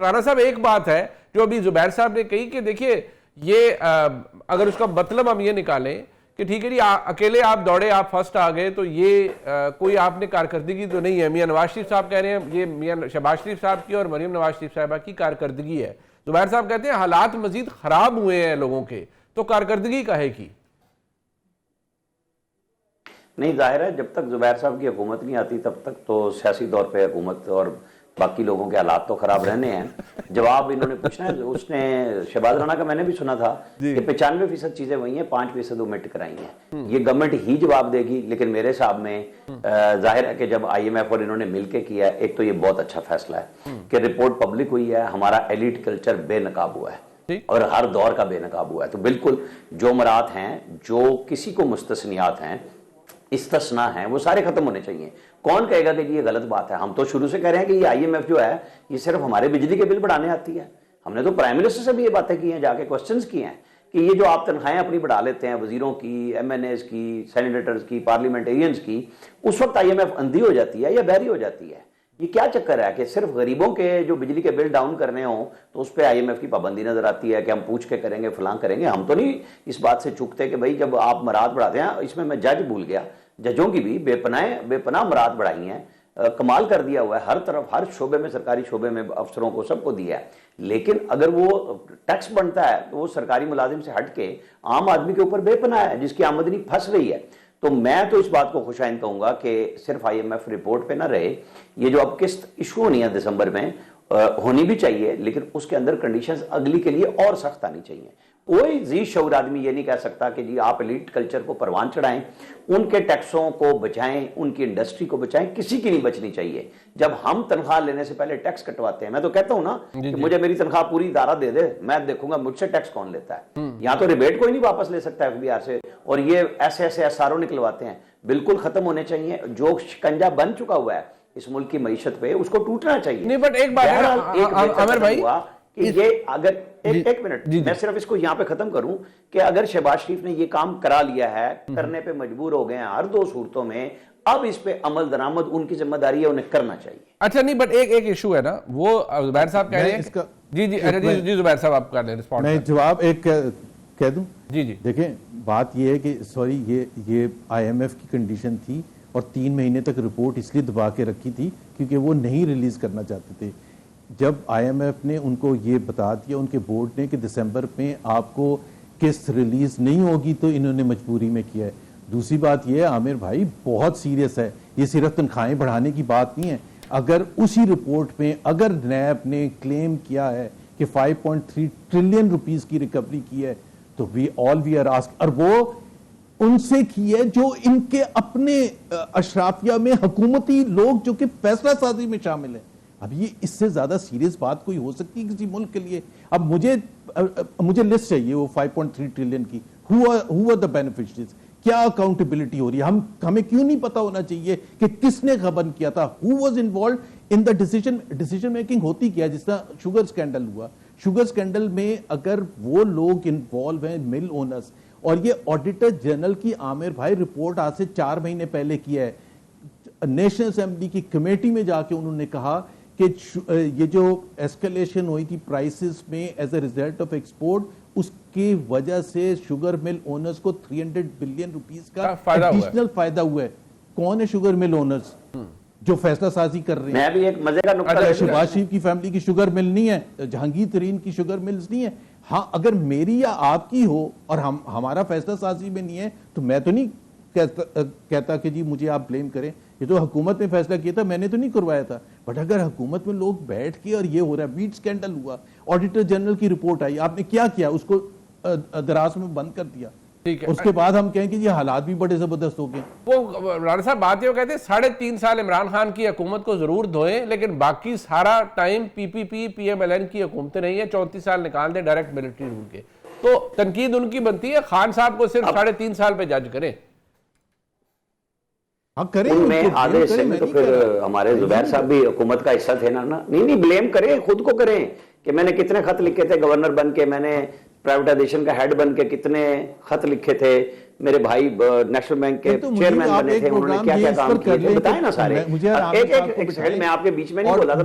رانا صاحب ایک بات ہے جو ابھی زبیر صاحب نے کہی کہ دیکھیے یہ اگر اس کا مطلب ہم یہ نکالیں کہ ٹھیک ہے جی اکیلے آپ دوڑے آپ فرسٹ آ گئے تو یہ کوئی آپ نے کارکردگی تو نہیں ہے. میاں نواز شریف صاحب کہہ رہے ہیں یہ میاں شہباز شریف صاحب کی اور مریم نواز شریف صاحبہ کی کارکردگی ہے. زبیر صاحب کہتے ہیں حالات مزید خراب ہوئے ہیں لوگوں کے, تو کارکردگی کہے کی نہیں. ظاہر ہے جب تک زبیر صاحب کی حکومت نہیں آتی تب تک تو سیاسی طور پہ حکومت اور باقی لوگوں کے حالات تو خراب رہنے ہیں. جواب انہوں نے پوچھنا ہے, اس نے شہباز رانا کا میں نے بھی سنا تھا کہ 95% چیزیں وہی ہیں, 5% اومٹ کرائی ہیں. یہ گورنمنٹ ہی جواب دے گی, لیکن میرے حساب میں ظاہر ہے کہ جب آئی ایم ایف اور انہوں نے مل کے کیا ہے, ایک تو یہ بہت اچھا فیصلہ ہے کہ رپورٹ پبلک ہوئی ہے, ہمارا ایلیٹ کلچر بے نقاب ہوا ہے اور ہر دور کا بے نقاب ہوا ہے. تو بالکل جو مراد ہیں, جو کسی کو مستثنیات ہیں, استثناء ہیں, وہ سارے ختم ہونے چاہیے. کون کہے گا کہ یہ غلط بات ہے؟ ہم تو شروع سے کہہ رہے ہیں کہ یہ آئی ایم ایف جو ہے یہ صرف ہمارے بجلی کے بل بڑھانے آتی ہے. ہم نے تو پرائم منسٹر سے بھی یہ باتیں کی ہیں, جا کے کوسچنز کی ہیں کہ یہ جو آپ تنخواہیں اپنی بڑھا لیتے ہیں, وزیروں کی, ایم این ایز کی, سینیٹرز کی, پارلیمنٹیرینز کی, اس وقت آئی ایم ایف اندھی ہو جاتی ہے یا بہری ہو جاتی ہے. یہ کیا چکر ہے کہ صرف غریبوں کے جو بجلی کے بل ڈاؤن کرنے ہوں تو اس پہ آئی ایم ایف کی پابندی نظر آتی ہے کہ ہم پوچھ کے کریں گے, فلاں کریں گے. ہم تو نہیں اس بات سے چکتے کہ بھائی جب آپ مراد بڑھاتے ہیں, اس میں جج بھول گیا, ججوں کی بھی بے پناہ مراد بڑھائی ہیں, کمال کر دیا ہوا ہے ہر طرف, ہر شعبے میں, سرکاری شعبے میں افسروں کو سب کو دیا ہے. لیکن اگر وہ ٹیکس بنتا ہے تو وہ سرکاری ملازم سے ہٹ کے عام آدمی کے اوپر بے پناہ ہے جس کی آمدنی پھنس رہی ہے. تو میں تو اس بات کو خوش آئند کہوں گا کہ صرف آئی ایم ایف رپورٹ پہ نہ رہے, یہ جو اب قسط ایشو ہونی ہے دسمبر میں, ہونی بھی چاہیے, لیکن اس کے اندر کنڈیشنز اگلی کے لیے اور سخت آنی چاہیے. کوئی ذی شعور آدمی یہ نہیں کہہ سکتا کہ جی آپ ایلیٹ کلچر کو پروان چڑھائیں, ان کے ٹیکسوں کو بچائیں, ان کی انڈسٹری کو بچائیں, کسی کی نہیں بچنی چاہیے. جب ہم تنخواہ لینے سے پہلے ٹیکس کٹواتے ہیں, میں تو کہتا ہوں نا کہ مجھے میری تنخواہ پوری ادارہ دے دے, میں دیکھوں گا مجھ سے ٹیکس کون لیتا ہے. یہاں تو ریبیٹ کوئی نہیں واپس لے سکتا ایف بی آر سے, اور یہ ایسے ایس آر او نکلواتے ہیں. بالکل ختم ہونے چاہیے. جو شکنجا بن چکا ہوا ہے اس ملک کی معیشت پہ, اس کو ٹوٹنا چاہیے. نہیں بٹ ایک بات عامر بھائی, کہ یہ اگر ایک منٹ میں صرف اس کو یہاں پہ ختم کروں کہ اگر شہباز شریف نے یہ کام کرا لیا ہے, کرنے پہ مجبور ہو گئے ہیں ہر دو صورتوں میں, اب اس پہ عمل درآمد ان کی ذمہ داری ہے, انہیں کرنا چاہیے. اچھا نہیں بٹ ایک ایشو ہے نا, وہ زبیر صاحب کہہ رہے ہیں. جی زبیر صاحب آپ کر لیں رسپونڈ. میں جواب ایک کہہ دوں. جی دیکھیں بات یہ ہے کہ سوری یہ آئی ایم ایف کی کنڈیشن تھی, اور 3 مہینے تک رپورٹ اس لیے دبا کے رکھی تھی کیونکہ وہ نہیں ریلیز کرنا چاہتے تھے. جب آئی ایم ایف نے ان کو یہ بتا دیا, ان کے بورڈ نے, کہ دسمبر میں آپ کو قسط ریلیز نہیں ہوگی, تو انہوں نے مجبوری میں کیا ہے. دوسری بات یہ ہے عامر بھائی, بہت سیریس ہے, یہ صرف تنخواہیں بڑھانے کی بات نہیں ہے. اگر اسی رپورٹ میں اگر نیب نے کلیم کیا ہے کہ 5.3 ٹریلین روپیز کی ریکوری کی ہے, تو وی آر آسک, اور وہ ان سے کی ہے جو ان کے اپنے اشرافیہ میں حکومتی لوگ جو کہ فیصلہ سازی میں شامل ہیں. اب یہ اس سے زیادہ سیریس بات کوئی ہو سکتی ہے کسی ملک کے لیے؟ اب مجھے لسٹ چاہیے وہ 5.3 ٹریلین کی. who are the beneficiaries, کیا اکاؤنٹیبلٹی ہو رہی ہے, ہمیں کیوں نہیں پتا ہونا چاہیے کہ کس نے غبن کیا تھا, who was involved in the decision making ہوتی کیا, جس طرح شوگر سکینڈل ہوا. شوگر سکینڈل میں اگر وہ لوگ انوالو ہیں مل اونرز, اور یہ آڈیٹر جنرل کی عامر بھائی رپورٹ آج سے 4 مہینے پہلے کیا ہے, نیشنل اسمبلی کی کمیٹی میں جا کے انہوں نے کہا کہ یہ جو ایسکلیشن ہوئی تھی پرائسز میں as a result of export, اس کی وجہ سے شوگر مل اونرز کو 300 بلین روپیز کا ایڈیشنل فائدہ ہوا ہے. کون ہے شوگر مل اونرز جو فیصلہ سازی کر رہے ہیں؟ میں بھی ایک مزے کا نکتہ, شہباز شریف کی فیملی کی شوگر مل نہیں ہے, جہانگیر ترین کی شوگر ملز نہیں ہے. ہاں اگر میری یا آپ کی ہو اور ہمارا فیصلہ سازی میں نہیں ہے, تو میں تو نہیں کہتا کہ جی مجھے آپ بلیم کریں, یہ تو حکومت نے فیصلہ کیا تھا, میں نے تو نہیں کروایا تھا. بٹ اگر حکومت میں لوگ بیٹھ کے اور یہ ہو رہا ہے, ویٹ سکینڈل ہوا, آڈیٹر جنرل کی رپورٹ آئی, آپ نے کیا کیا, اس کو دراز میں بند کر دیا, اس کے بعد ہم کہیں کہ یہ حالات بھی بڑے زبردست ہو گئے. وہ رانا صاحب بات یہ کہتے ہیں 3.5 سال عمران خان کی حکومت کو ضرور دھوئیں, لیکن باقی سارا time P M L N کی حکومتیں نہیں ہیں, 34 سال نکال دیں ڈائریکٹ ملٹری رول کے. تو تنقید ان کی بنتی ہے, خان صاحب کو صرف 3.5 سال پہ جج کریں. ان میں آدھے حصے میں تو پھر ہمارے زبیر صاحب بھی حکومت کا حصہ تھے نا. نہیں بلیم کریں, خود کو کریں کہ میں نے کتنے خط لکھے تھے گورنر بن کے, میں نے پرائیویٹائزیشن کا ہیڈ بن کے کتنے خط لکھے تھے, میرے بھائی نیشنل بینک کے چیئرمین بنے تھے, انہوں نے کیا کیا کام کیے تھے بتائیں نا سارے. ایک سیکنڈ میں آپ کے بیچ میں نہیں بولا تھا,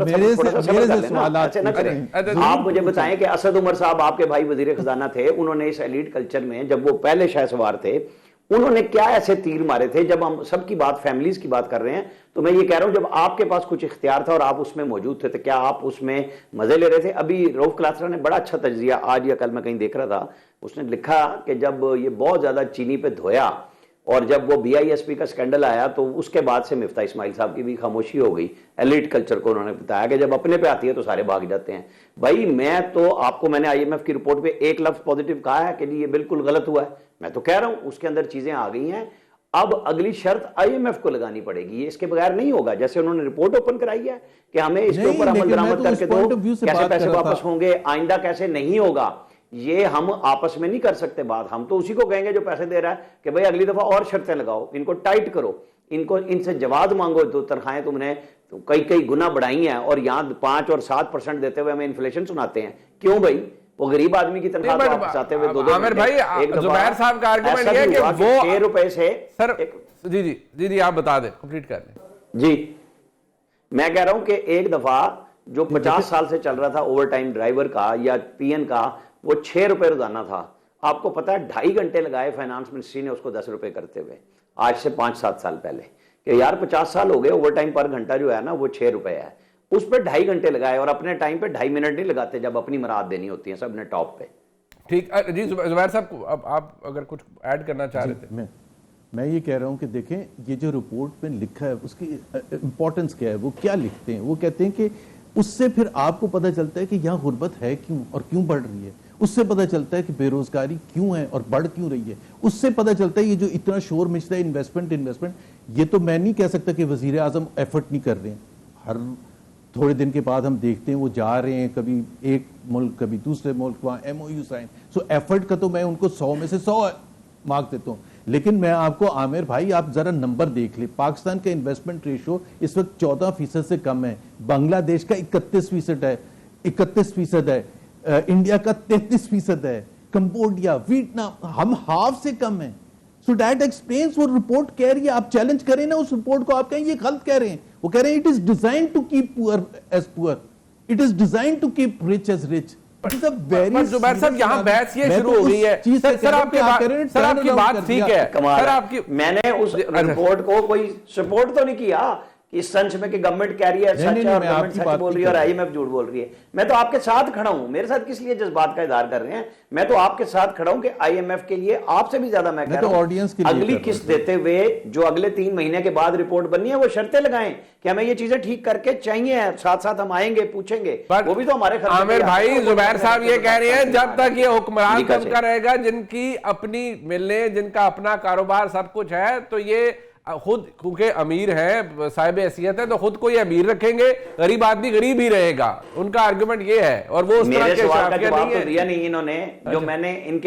آپ مجھے بتائیں کہ اسد عمر صاحب آپ کے بھائی وزیر خزانہ تھے, انہوں نے اس ایلیٹ کلچر میں جب وہ پہلے شاہ سوار تھے انہوں نے کیا ایسے تیر مارے تھے. جب ہم سب کی بات فیملیز کی بات کر رہے ہیں تو میں یہ کہہ رہا ہوں جب آپ کے پاس کچھ اختیار تھا اور آپ اس میں موجود تھے تو کیا آپ اس میں مزے لے رہے تھے؟ ابھی رؤف کلاترا نے بڑا اچھا تجزیہ آج یا کل میں کہیں دیکھ رہا تھا, اس نے لکھا کہ جب یہ بہت زیادہ چینی پہ دھویا اور جب وہ بی آئی ایس پی کا سکینڈل آیا تو اس کے بعد سے مفتاح اسماعیل صاحب کی بھی خاموشی ہو گئی. ایلیٹ کلچر کو انہوں نے بتایا کہ جب اپنے پہ آتی ہے تو سارے بھاگ جاتے ہیں. بھائی میں تو آپ کو, میں نے آئی ایم ایف کی رپورٹ پہ ایک لفظ پوزیٹیو کہا ہے کہ یہ بالکل غلط ہوا ہے, میں تو کہہ رہا ہوں اس کے اندر چیزیں آ گئی ہیں. اب اگلی شرط آئی ایم ایف کو لگانی پڑے گی, یہ اس کے بغیر نہیں ہوگا. جیسے انہوں نے رپورٹ اوپن کرائی ہے کہ ہمیں اس کے اوپر عمل درآمد کر کے دو, کیسے پیسے واپس ہوں گے, آئندہ کیسے نہیں ہوگا, یہ ہم آپس میں نہیں کر سکتے بات. ہم تو اسی کو کہیں گے جو پیسے دے رہا ہے کہ بھئی اگلی دفعہ اور شرطیں لگاؤ, ان کو ٹائٹ کرو, ان سے جواز مانگو. تو تنخواہیں تم نے کئی گنا بڑھائی ہیں اور یہاں 5 اور 7% دیتے ہوئے ہمیں انفلیشن سناتے ہیں. کیوں بھائی؟ وہ غریب آدمی کی تنخواہ تو واپس آتے ہوئے 2 عامر بھائی, زبیر صاحب کا آرگومنٹ یہ ہے کہ وہ 6 روپے سے سر جی آپ بتا دیں, کمپلیٹ کر لیں. جی میں کہہ رہا ہوں کہ ایک دفعہ جو 50 سال سے چل رہا تھا اوور ٹائم ڈرائیور کا یا پی این کا, وہ 6 روپے روزانہ تھا. آپ کو پتا ہے 2.5 گھنٹے لگائے فائنانس منسٹری نے اس کو 10 روپے کرتے ہوئے, آج سے 5-7 سال پہلے, کہ یار 50 سال ہو گئے, اوور ٹائم پر گھنٹہ جو ہے نا وہ 6 روپے ہے. اس پہ 2.5 گھنٹے لگائے اور اپنے ٹائم پہ 2.5 منٹ نہیں لگاتے جب اپنی مراد دینی ہوتی ہیں سب نے ٹاپ پہ. ٹھیک جی زبیر صاحب, اب آپ اگر کچھ ایڈ کرنا چاہ رہے تھے. میں یہ کہہ رہا ہوں کہ دیکھیں یہ جو رپورٹ میں لکھا ہے اس کی امپورٹنس کیا ہے, وہ کیا لکھتے ہیں, وہ کہتے ہیں کہ اس سے پھر آپ کو پتہ چلتا ہے کہ یہاں غربت ہے کیوں اور کیوں بڑھ رہی ہے, اس سے پتہ چلتا ہے کہ بے روزگاری کیوں ہے اور بڑھ کیوں رہی ہے, اس سے پتہ چلتا ہے یہ جو اتنا شور مچتا ہے انویسٹمنٹ. یہ تو میں نہیں کہہ سکتا کہ وزیر اعظم ایفرٹ نہیں کر رہے ہیں, ہر تھوڑے دن کے بعد ہم دیکھتے ہیں وہ جا رہے ہیں, کبھی ایک ملک کبھی دوسرے ملک, وہاں M O U sign. So effort کا تو میں ان کو 100 میں سے 100 مارک دیتا ہوں. لیکن میں آپ کو عامر بھائی آپ ذرا نمبر دیکھ لیں, پاکستان کا انویسٹمنٹ ریشو اس وقت 14% سے کم ہے, بنگلہ دیش کا 31% ہے, انڈیا کا 33% ہے, کمبوڈیا, ویتنام, ہم ہاف سے کم ہیں. سو دیٹ ایکسپلینس, وہ رپورٹ کہہ رہی ہے, آپ چیلنج کریں نا اس رپورٹ کو, آپ کہیں یہ غلط کہہ رہے ہیں. وہ کہہ رہے ہیں it is designed to keep poor as poor, it is designed to keep rich as rich. Zubair Sahab یہاں بحث یہ شروع ہو گئی ہے. سر آپ کی بات ٹھیک ہے, میں نے اس رپورٹ کو کوئی سپورٹ تو نہیں کیا اس سنچ میں کہ گورنمنٹ کہہ رہی ہے سچ ہے اور گورنمنٹ سچ بول رہی ہے اور آئی ایم ایف جھوٹ بول رہی ہے. میں تو آپ کے ساتھ کھڑا ہوں, میرے ساتھ کس لیے جذبات کا اظہار کر رہے ہیں, میں تو آپ کے ساتھ کھڑا ہوں کہ آئی ایم ایف کے لیے آپ سے بھی زیادہ میں کہہ رہا ہوں اگلی قسط دیتے ہوئے جو اگلے 3 مہینے کے بعد رپورٹ بننی ہے وہ شرطیں لگائیں کہ ہمیں یہ چیزیں ٹھیک کر کے چاہیے, ساتھ ساتھ ہم آئیں گے پوچھیں گے, وہ بھی تو ہمارے خرچ. عامر بھائی زبیر صاحب یہ کہہ رہے ہیں جب تک یہ حکمران کم کا رہے گا, جن کی اپنی ملیں, جن کا اپنا کاروبار سب کچھ ہے, تو یہ خود کیونکہ امیر ہیں, صاحب حیثیت ہے, تو خود کو یہ امیر رکھیں گے, غریب آدمی غریب ہی رہے گا. ان کا آرگومنٹ یہ ہے. اور وہ اس طرح کے سوال کا جواب تو دیا نہیں انہوں نے, جو میں نے ان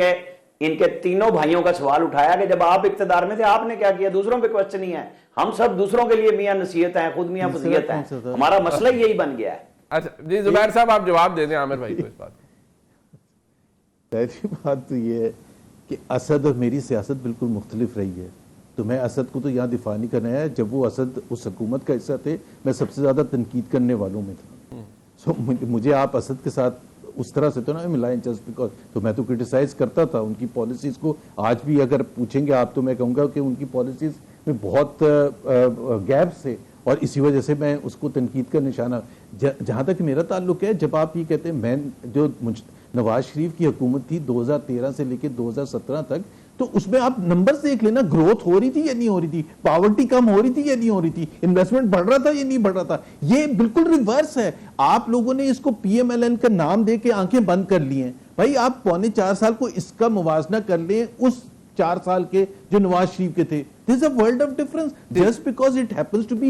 کے تینوں بھائیوں کا سوال اٹھایا کہ جب آپ اقتدار میں تھے آپ نے کیا کیا, دوسروں پہ کوسچن نہیں ہے. ہم سب دوسروں کے لیے میاں نصیحت ہیں, خود میاں فضیلت ہیں, ہمارا مسئلہ یہی بن گیا ہے. اچھا جی زبیر صاحب آپ جواب دے دیں عامر بھائی کو اس بات. پہلی بات تو یہ ہے کہ اسد اور میری سیاست بالکل مختلف رہی ہے, تو میں اسد کو تو یہاں دفاع نہیں کرنا ہے. جب وہ اسد اس حکومت کا حصہ تھے میں سب سے زیادہ تنقید کرنے والوں میں تھا. سو مجھے آپ اسد کے ساتھ اس طرح سے تو نہ ملائیں, جسٹ بیکاز, تو میں تو کرٹیسائز کرتا تھا ان کی پالیسیز کو. آج بھی اگر پوچھیں گے آپ تو میں کہوں گا کہ ان کی پالیسیز میں بہت گیپس تھے اور اسی وجہ سے میں اس کو تنقید کا نشانہ. جہاں تک میرا تعلق ہے, جب آپ یہ کہتے ہیں, میں جو نواز شریف کی حکومت تھی 2013 سے لے کے 2017 تک, تو اس میں آپ نمبرز دیکھ لینا, گروتھ ہو رہی تھی یا نہیں ہو رہی تھی, پاورٹی کم ہو رہی تھی یا نہیں ہو رہی تھی, انویسٹمنٹ بڑھ رہا تھا یا نہیں بڑھ رہا تھا. یہ بالکل ریورس ہے. آپ لوگوں نے اس کو پی ایم ایل این کا نام دے کے آنکھیں بند کر لی ہیں. بھائی آپ 3.25 سال کو اس کا موازنہ کر لیں اس 4 سال کے جو نواز شریف کے تھے. There's a world of difference just because it happens to be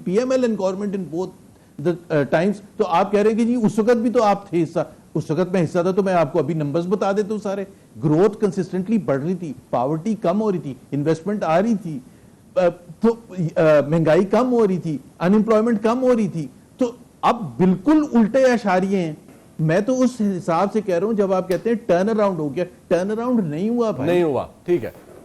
PMLN government in both the times. تو آپ کہہ رہے ہیں کہ جی اس وقت بھی تو آپ تھے حصہ, اس وقت میں حصہ تھا, تو میں آپ کو ابھی نمبرز بتا دیتا ہوں سارے. گروتھ کنسسٹنٹلی بڑھ رہی تھی, پاورٹی کم ہو رہی تھی, انویسٹمنٹ آ رہی تھی, تو مہنگائی کم ہو رہی تھی, انمپلائمنٹ کم ہو رہی تھی. تو اب بالکل الٹے اشاریے ہیں. میں تو اس حساب سے کہہ رہا ہوں جب آپ کہتے ہیں ٹرن اراؤنڈ ہو گیا, ٹرن اراؤنڈ نہیں ہوا بھائی, نہیں ہوا. ٹھیک ہے